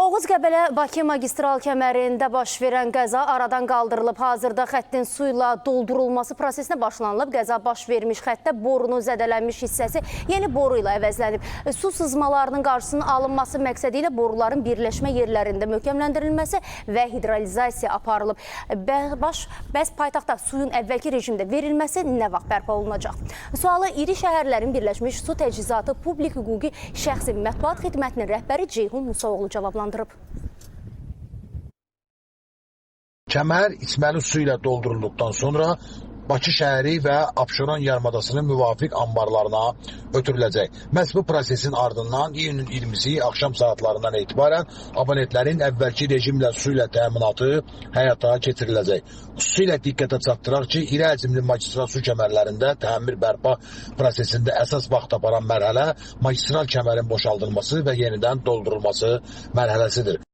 Oğuz-Qəbələ-Bakı magistral kəmərində baş verən qəza aradan qaldırılıb. Hazırda xəttin su ilə doldurulması prosesinə başlanılıb. Qəza baş vermiş xəttdə borunun zədələnmiş hissəsi yeni boru ilə əvəzlənib. Su sızmalarının qarşısının alınması məqsədi ilə boruların birləşmə yerlərində möhkəmləndirilməsi və hidrolizasiya aparılıb. Bəs paytaxtda suyun əvvəlki rejimdə verilməsi nə vaxt bərpa olunacaq? Sualı İri Şəhərlərin Birləşmiş Su Təchizatı Publik Hüquqi Şəxsi Mətbuat Xidmətinin rəhbəri Ceyhun Musaoğlu cavablandırıb. Kəmər içməli su ilə doldurulduqdan sonra Bakı şəhəri və Abşeron yarımadasının müvafiq anbarlarına ötürüləcək. Məhz bu prosesin ardından iyunun 20-si axşam saatlarından etibarən abonentlərin əvvəlki rejimlə su ilə təminatı həyata keçiriləcək. Xüsusilə diqqətə çatdıraq ki, iri həcmli magistral su kəmərlərində təmir bərpa prosesində əsas vaxt aparan mərhələ magistral kəmərin boşaldılması və yenidən doldurulması mərhələsidir.